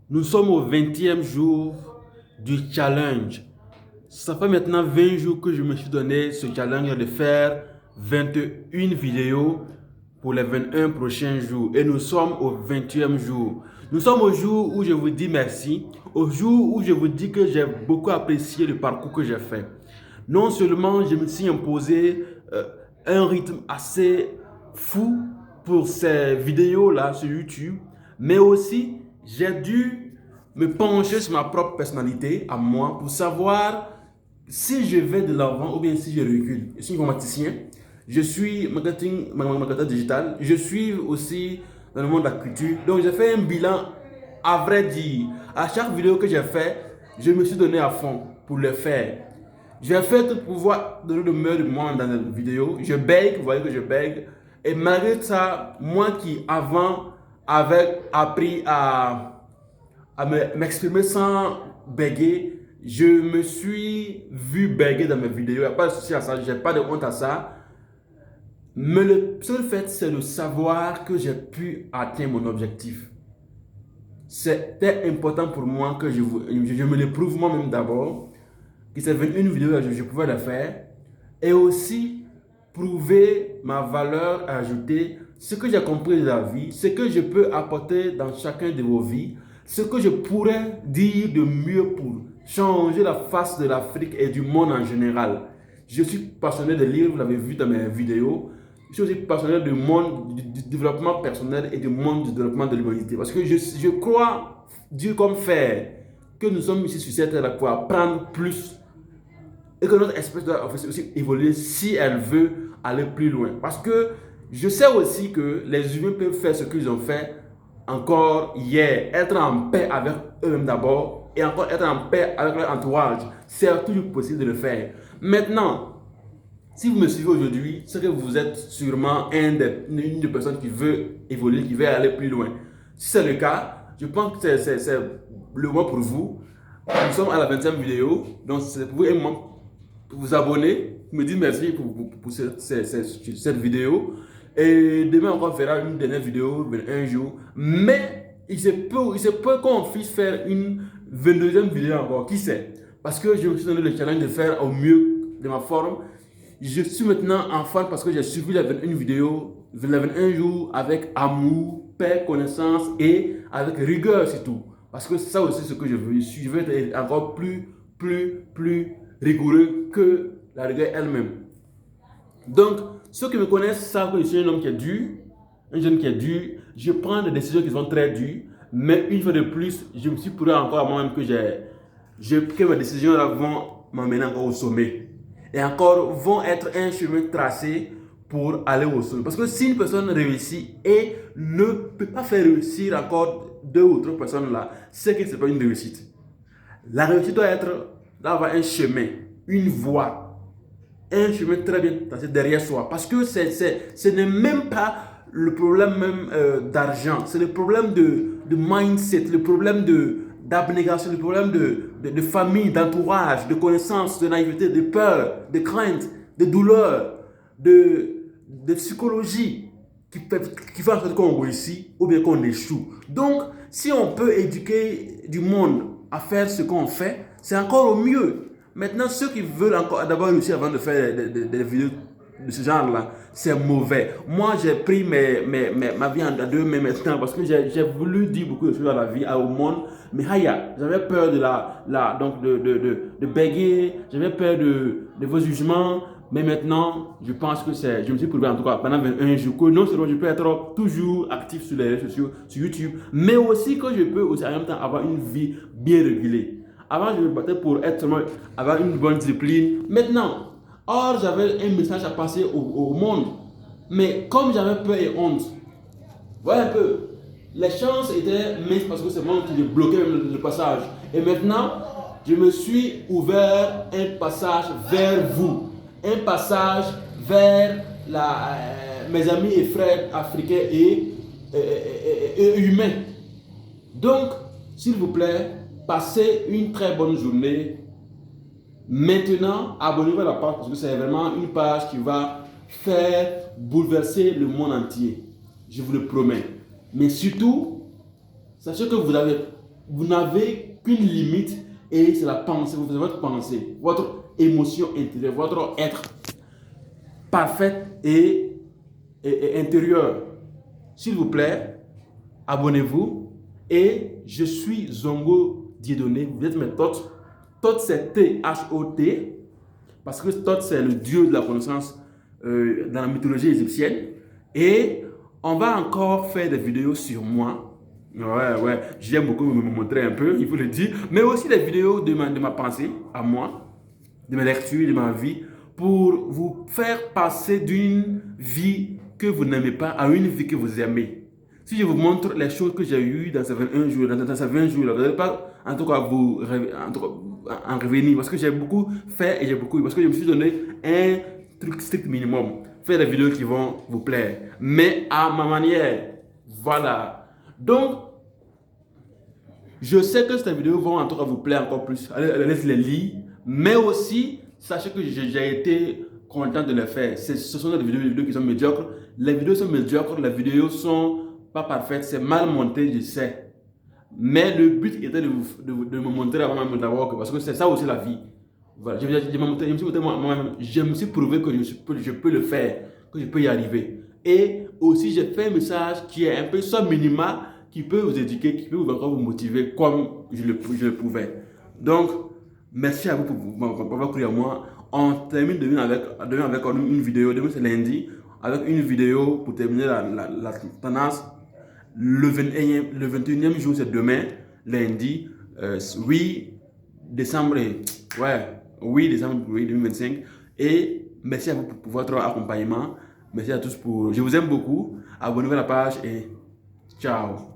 Nous sommes au 20e jour du challenge. Ça fait maintenant 20 jours que je me suis donné ce challenge de faire 21 vidéos pour les 21 prochains jours. Et nous sommes au 20e jour. Nous sommes au jour où je vous dis merci, au jour où je vous dis que j'ai beaucoup apprécié le parcours que j'ai fait. Non seulement je me suis imposé un rythme assez fou pour ces vidéos-là sur YouTube, mais aussi j'ai dû me pencher sur ma propre personnalité à moi pour savoir si je vais de l'avant ou bien si je recule. Je suis informaticien, je suis marketeur digital, je suis aussi dans le monde de la culture. Donc j'ai fait un bilan, à vrai dire. À chaque vidéo que j'ai fait, je me suis donné à fond pour le faire. J'ai fait tout pour pouvoir donner le meilleur de moi dans la vidéo. Je bègue, vous voyez que je bègue. Et malgré ça, moi qui avant avait appris à m'exprimer sans bégayer, je me suis vu bégayer dans mes vidéos. Il n'y a pas de souci à ça, je n'ai pas de honte à ça. Mais le seul fait, c'est de savoir que j'ai pu atteindre mon objectif. C'était important pour moi que je me le prouve moi-même d'abord. Que ces 21 vidéos, je pouvais le faire. Et aussi prouver ma valeur ajoutée, ce que j'ai compris de la vie, ce que je peux apporter dans chacun de vos vies, ce que je pourrais dire de mieux pour changer la face de l'Afrique et du monde en général. Je suis passionné de livres, vous l'avez vu dans mes vidéos. Je suis aussi passionné du monde du développement personnel et du monde du développement de l'humanité. Parce que je crois, Dieu comme faire, que nous sommes ici sur cette terre pour apprendre plus et que notre espèce doit aussi évoluer si elle veut aller plus loin. Parce que je sais aussi que les humains peuvent faire ce qu'ils ont fait encore hier, être en paix avec eux-mêmes d'abord et encore être en paix avec leur entourage. C'est toujours possible de le faire. Maintenant, si vous me suivez aujourd'hui, c'est que vous êtes sûrement une des personnes qui veut évoluer, qui veut aller plus loin. Si c'est le cas, je pense que c'est le moment pour vous. Nous sommes à la 20e vidéo, donc c'est pour vous et moi vous abonner, me dire merci pour cette vidéo. Et demain, on fera une dernière vidéo, un jour. Mais il se peut qu'on puisse faire une 22e vidéo encore, qui sait? Parce que je me suis donné le challenge de faire au mieux de ma forme. Je suis maintenant en forme parce que j'ai suivi la 21 vidéo, les 21 jours avec amour, paix, connaissance et avec rigueur surtout. Parce que c'est ça aussi ce que je veux. Je veux être encore plus rigoureux que la rigueur elle-même. Donc, ceux qui me connaissent savent que je suis un homme qui est dur, un jeune qui est dur. Je prends des décisions qui sont très dures, mais une fois de plus, je me suis prouvé encore à moi-même que mes décisions là vont m'emmener encore au sommet. Et encore vont être un chemin tracé pour aller au sommet. Parce que si une personne réussit et ne peut pas faire réussir encore deux ou trois personnes là, c'est que ce n'est pas une réussite. La réussite doit être d'avoir un chemin, une voie, un chemin très bien tracé derrière soi. Parce que ce n'est même pas le problème même d'argent, c'est le problème de mindset, le problème d'abnégation, le problème de famille, d'entourage, de connaissance, de naïveté, de peur, de crainte, de douleur, de psychologie qui fait en sorte qu'on réussit ou bien qu'on échoue. Donc, si on peut éduquer du monde à faire ce qu'on fait, c'est encore au mieux. Maintenant, ceux qui veulent encore d'abord réussir avant de faire des vidéos de ce genre-là, c'est mauvais. Moi, j'ai pris ma vie en deux mains maintenant parce que j'ai voulu dire beaucoup de choses à la vie, au monde. Mais haya, j'avais peur donc de bégayer, j'avais peur de vos jugements. Mais maintenant, je pense que je me suis prouvé en tout cas pendant 21 jours que non seulement je peux être toujours actif sur les réseaux sociaux, sur YouTube, mais aussi que je peux aussi en même temps avoir une vie bien régulée. Avant, je me battais pour être seulement avoir une bonne discipline. Maintenant, or j'avais un message à passer au monde. Mais comme j'avais peur et honte, voilà un peu, les chances étaient minces parce que c'est moi qui bloquais le passage. Et maintenant, je me suis ouvert un passage vers vous. Un passage vers mes amis et frères africains et humains. Donc, s'il vous plaît, passez une très bonne journée. Maintenant, abonnez-vous à la page parce que c'est vraiment une page qui va faire bouleverser le monde entier. Je vous le promets. Mais surtout, sachez que vous avez vous n'avez qu'une limite et c'est la pensée, votre pensée, votre émotion intérieure, votre être parfait et intérieur. S'il vous plaît, abonnez-vous et je suis Zongo Dieudonné, vous êtes mes Thoth. Thoth c'est T-H-O-T parce que Thoth c'est le dieu de la connaissance dans la mythologie égyptienne et on va encore faire des vidéos sur moi. Ouais, j'aime beaucoup me montrer un peu, il faut le dire, mais aussi des vidéos de ma pensée à moi, de mes lectures, de ma vie, pour vous faire passer d'une vie que vous n'aimez pas à une vie que vous aimez. Si je vous montre les choses que j'ai eues dans ces 21 jours, dans ces 20 jours, vous n'allez pas en tout cas en revenir parce que j'ai beaucoup fait et j'ai beaucoup eu, parce que je me suis donné un truc strict minimum. Faire des vidéos qui vont vous plaire, mais à ma manière. Voilà. Donc, je sais que ces vidéos vont en tout cas vous plaire encore plus. Allez les lire. Mais aussi, sachez que j'ai été content de les faire. Ce sont des vidéos qui sont médiocres. Les vidéos sont médiocres, les vidéos sont pas parfaites, c'est mal monté, je sais. Mais le but était de me montrer avant même d'avoir, parce que c'est ça aussi la vie. Voilà, je me suis prouvé que je peux le faire, que je peux y arriver. Et aussi, j'ai fait un message qui est un peu soit minima, qui peut vous éduquer, qui peut encore vous motiver comme je le pouvais. Donc, merci à vous pour avoir cru à moi. On termine demain avec une vidéo. Demain, c'est lundi, avec une vidéo pour terminer la tendance. Le 21e jour, c'est demain, lundi, 8 décembre, ouais, 8 décembre 2025. Et merci à vous pour votre accompagnement. Merci à tous pour... Je vous aime beaucoup. Abonnez-vous à la page et ciao.